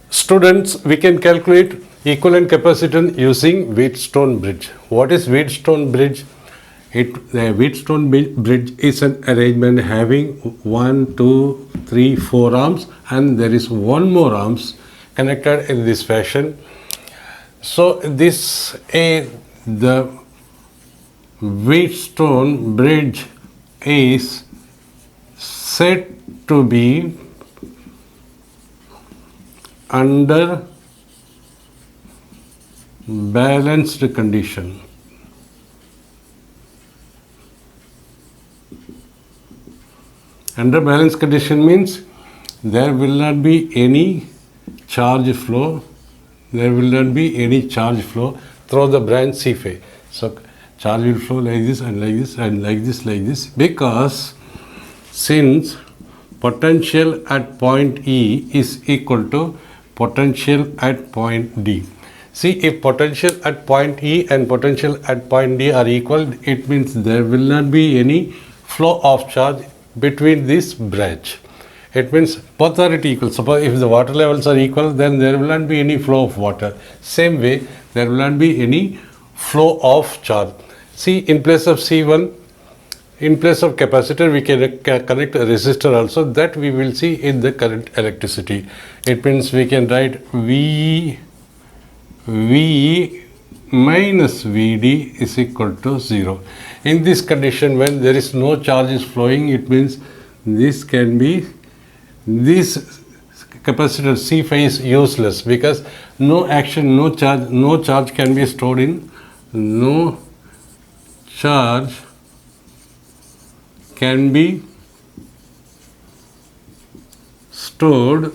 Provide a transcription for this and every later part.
Students, we can calculate equivalent capacitance using Wheatstone bridge. What is Wheatstone bridge? The Wheatstone bridge is an arrangement having 1, 2, 3, 4 arms, and there is one more arms connected in this fashion. So this the Wheatstone bridge is said to be under balanced condition. Under balanced condition means there will not be any charge flow. There will not be any charge flow through the branch C phi. So charge will flow like this and like this and like this because since potential at point E is equal to potential at point D. See, if potential at point E and potential at point D are equal, it means there will not be any flow of charge between this branch. It means both are equal. Suppose if the water levels are equal, then there will not be any flow of water. Same way, there will not be any flow of charge. See, in place of C1, in place of capacitor, we can connect a resistor also. That we will see in the current electricity. It means we can write V minus Vd is equal to 0. In this condition, when there is no charge is flowing, it means this capacitor C phi is useless because no action, no charge can be stored in, no charge can be stored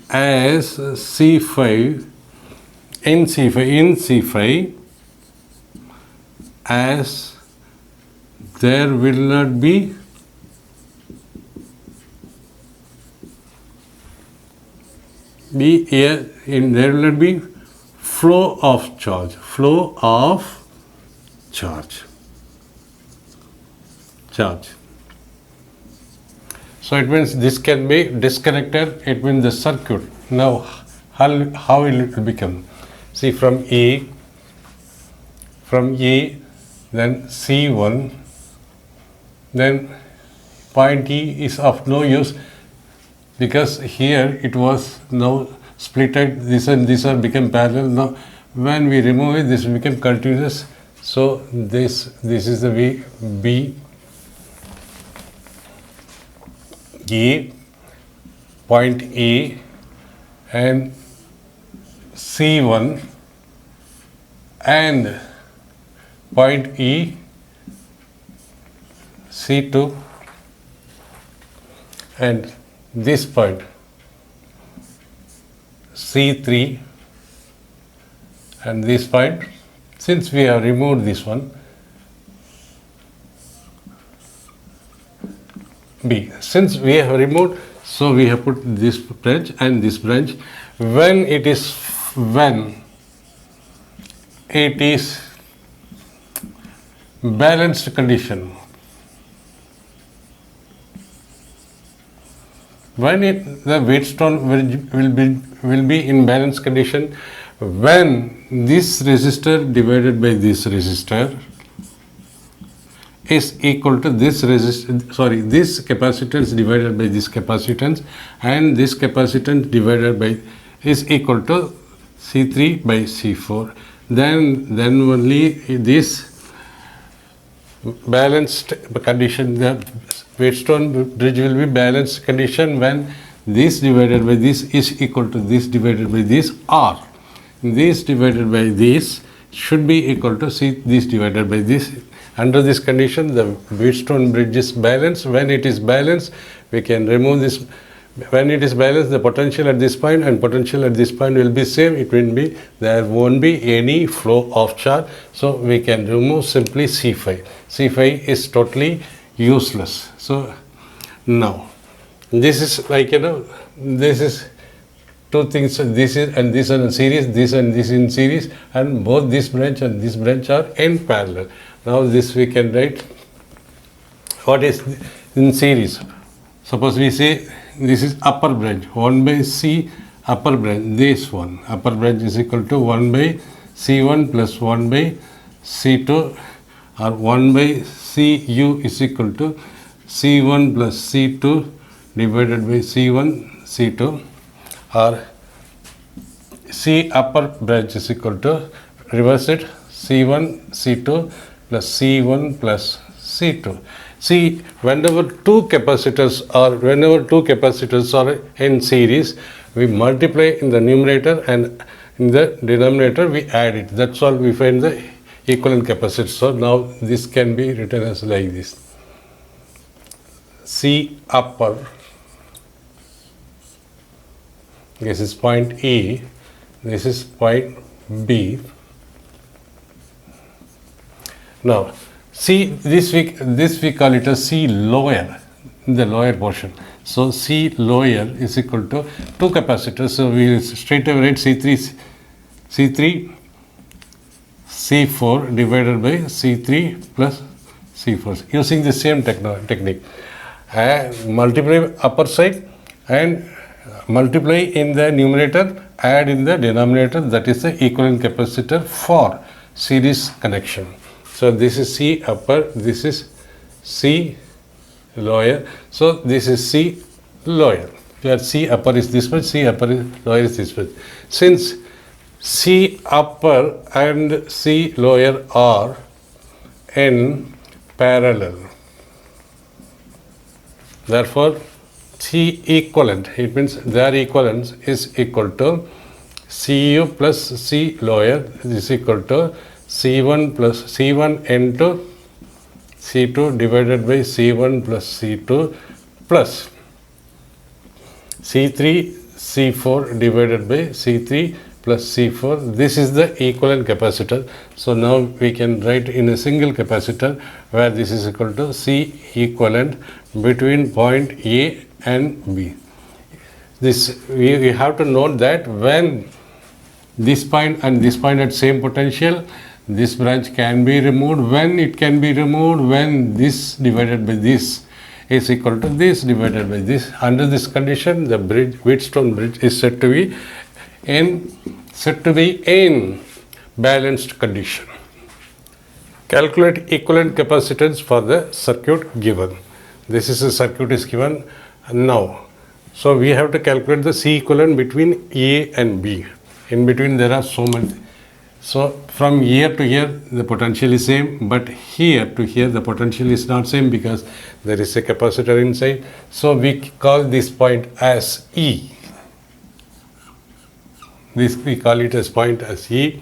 as C phi in C phi as there will not be there will not be flow of charge. So it means this can be disconnected. It means the circuit. Now how will it become? See, from E, then C1, then point E is of no use because here it was now splitted, this and this are become parallel. Now when we remove it, this will become continuous. So this is the B, E, point E, and C1 and point E, C2 and this point C3 and this point. Since we have removed this one, B. Since we have removed, so we have put this branch and this branch. When it is balanced condition, the Wheatstone will be in balanced condition when this resistor divided by this resistor is equal to this capacitance divided by this capacitance, and this capacitance divided by is equal to C3 by C4. Then only this balanced condition, the Wheatstone bridge will be balanced condition when this divided by this is equal to this divided by this, or this divided by this should be equal to this divided by this. Under this condition, the Wheatstone bridge is balanced. When it is balanced, we can remove this. When it is balanced, the potential at this point and potential at this point will be same. It will be, there won't be any flow of charge. So we can remove simply C phi. C phi is totally useless. So now this is like, this is two things. This is and this are in series, this and this in series, and both this branch and this branch are in parallel. Now this we can write what is in series. Suppose we say this is upper branch 1 by C upper branch, this one, upper branch is equal to 1 by C1 plus 1 by C2, or 1 by Cu is equal to C1 plus C2 divided by C1, C2, or C upper branch is equal to, reverse it, C1, C2 plus C1 plus C2. See, whenever two capacitors are in series, we multiply in the numerator and in the denominator we add it. That's all we find the equivalent capacitors. So now this can be written as like this. C upper, this is point E, this is point B. Now, C, this we call it as C lower, the lower portion. So C lower is equal to two capacitors. So we will straight away write C3 C4 divided by C3 plus C4 using the same technique. Multiply upper side and multiply in the numerator, add in the denominator, that is the equivalent capacitor for series connection. So this is C upper, this is C lower, so this is C lower, where C upper is this much, C upper is lower is this much. Since C upper and C lower are in parallel, therefore C equivalent, it means their equivalence is equal to Cu plus C lower is equal to C1 plus C1 into C2 divided by C1 plus C2 plus C3 C4 divided by C3 plus C4. This is the equivalent capacitor. So now we can write in a single capacitor where this is equal to C equivalent between point A and B. This we have to note that when this point and this point at same potential, this branch can be removed. When it can be removed, when this divided by this is equal to this divided by this. Under this condition, the Wheatstone bridge is said to be in balanced condition. Calculate equivalent capacitance for the circuit given. This is a circuit is given now. So we have to calculate the C equivalent between A and B. In between there are so many. So from here to here the potential is same, but here to here the potential is not same because there is a capacitor inside. So we call this point as E. This we call it as point as E,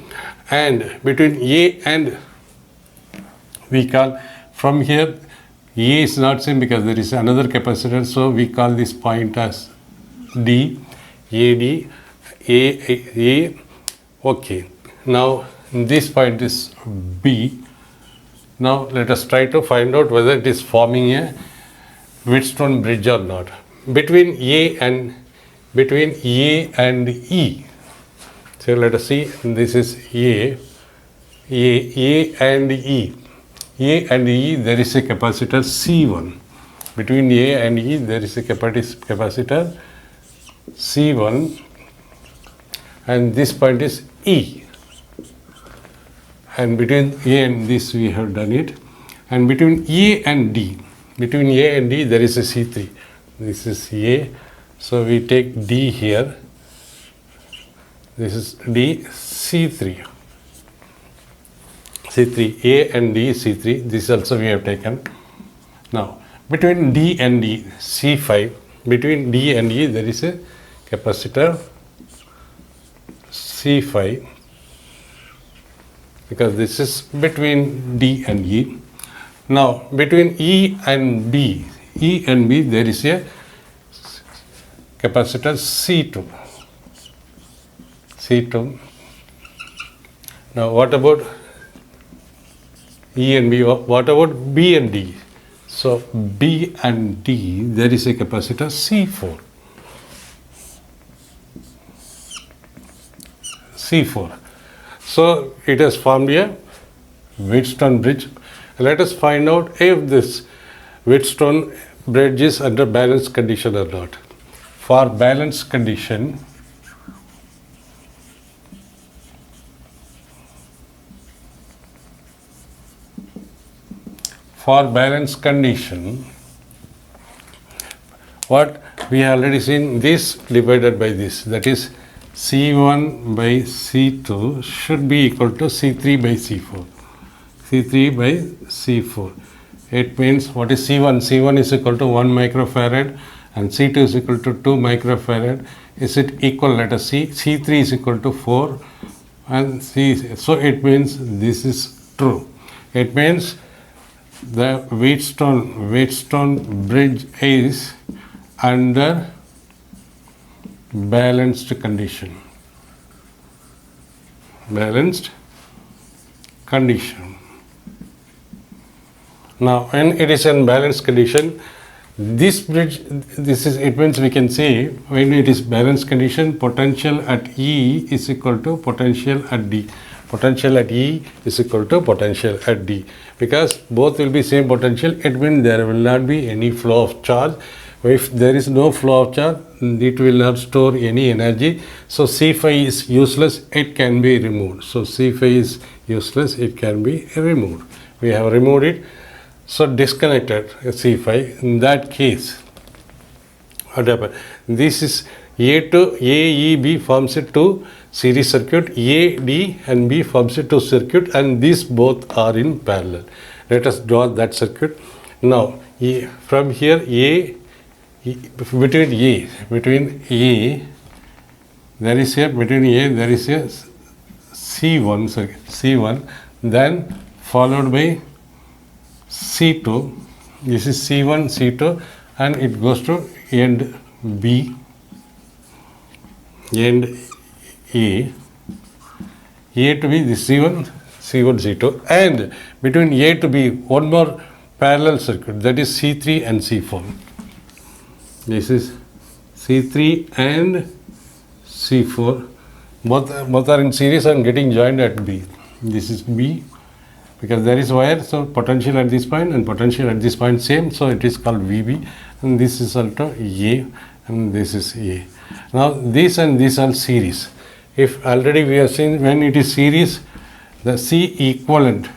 and between A and we call from here A is not same because there is another capacitor, so we call this point as D, AD, A. Okay. Now this point is B. Now let us try to find out whether it is forming a Wheatstone bridge or not. Between A and E. So let us see, this is A and E. A and E, there is a capacitor C1. Between A and E there is a capacitor C1, and this point is E. And between A and this we have done it. And between A and D there is a C3. This is A, so we take D here. This is D, C3. A and D, C3. This also we have taken. Now between D and E, C5. Between D and E there is a capacitor C5, because this is between D and E. Now between E and B there is a capacitor C2. Now what about E and B? What about B and D? So B and D there is a capacitor C4. So it has formed a Wheatstone bridge. Let us find out if this Wheatstone bridge is under balanced condition or not. For balanced condition, for balance condition, what we have already seen, this divided by this, that is C1 by C2 should be equal to C3 by C4. C3 by C4. It means what is C1? C1 is equal to 1 microfarad and C2 is equal to 2 microfarad. Is it equal? Let us see. C3 is equal to 4 and so it means this is true. It means the Wheatstone bridge is under balanced condition. Balanced condition. Now, when it is in balanced condition, this bridge, it means we can say when it is balanced condition, potential at E is equal to potential at D. Potential at E is equal to potential at D. Because both will be same potential, it means there will not be any flow of charge. If there is no flow of charge, it will not store any energy. So C phi is useless, it can be removed. So C phi is useless, it can be removed. We have removed it. So disconnected C phi. In that case, what happened? This is A to AEB forms a two series circuit. A, D and B forms a two circuit, and these both are in parallel. Let us draw that circuit. Now from here between A there is a C1, then followed by C2. This is C1, C2, and it goes to end B, end A to B, this C1, C2, and between A to B, one more parallel circuit, that is C3 and C4. This is C3 and C4. Both are in series and getting joined at B. This is B, because there is wire, so potential at this point and potential at this point same, so it is called VB, and this is also A, and this is A. Now this and this are series. If already we have seen when it is series, the C equivalent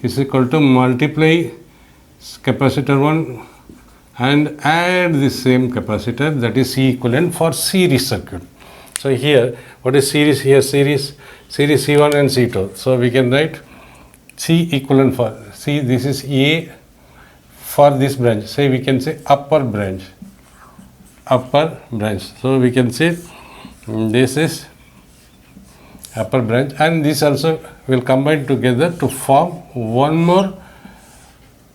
is equal to multiply capacitor 1 and add the same capacitor, that is C equivalent for series circuit. So here, what is series? Here series C1 and C2. So we can write C equivalent for C. This is A for this branch. Say we can say upper branch. So we can say this is upper branch, and this also will combine together to form one more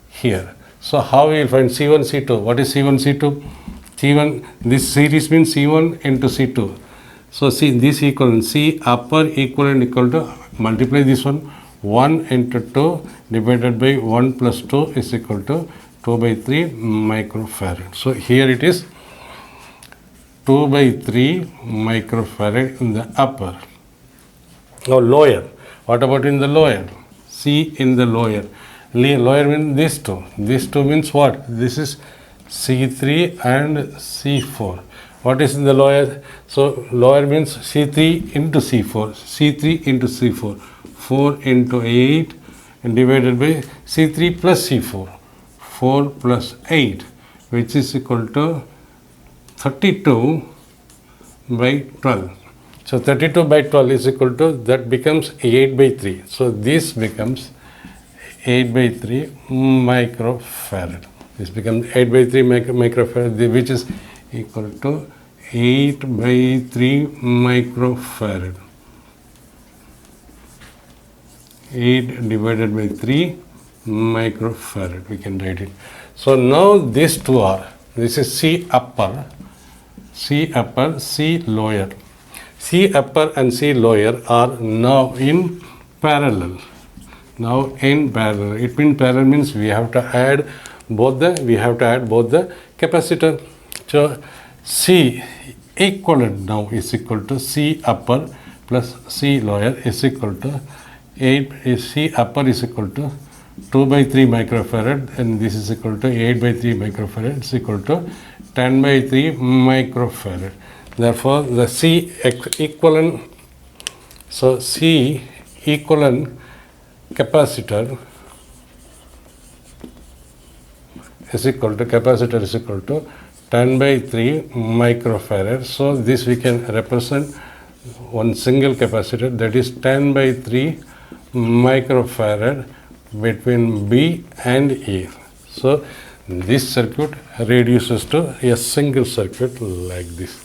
here. So how we will find C1, C2? What is C1, C2? C1, this series means C1 into C2. So see this equivalent, C upper equivalent equal to, multiply this one, 1 into 2 divided by 1 plus 2 is equal to 2 by 3 microfarad. So here it is 2 by 3 microfarad in the upper. Now lower, what about in the lower? C in the lower. Lower means this two. This two means what? This is C3 and C4. What is in the lower? So lower means C3 into C4. C3 into C4. 4 into 8 and divided by C3 plus C4. 4 plus 8, which is equal to 32 by 12. So 32 by 12 is equal to, that becomes 8 by 3. So this becomes 8 by 3 microfarad. This becomes 8 by 3 microfarad, which is equal to 8 by 3 microfarad. 8 divided by 3 microfarad, we can write it. So now these two are, this is C upper, C lower. C upper and C lower are now in parallel. It means parallel means we have to add both the capacitor. So C equivalent now is equal to C upper plus C lower is equal to 8. C upper is equal to 2 by 3 microfarad, and this is equal to 8 by 3 microfarad is equal to 10 by 3 microfarad. Therefore the C equivalent, so C equivalent capacitor is equal to capacitor is equal to 10 by 3 microfarad. So this we can represent one single capacitor, that is 10 by 3 microfarad between B and E. So this circuit reduces to a single circuit like this.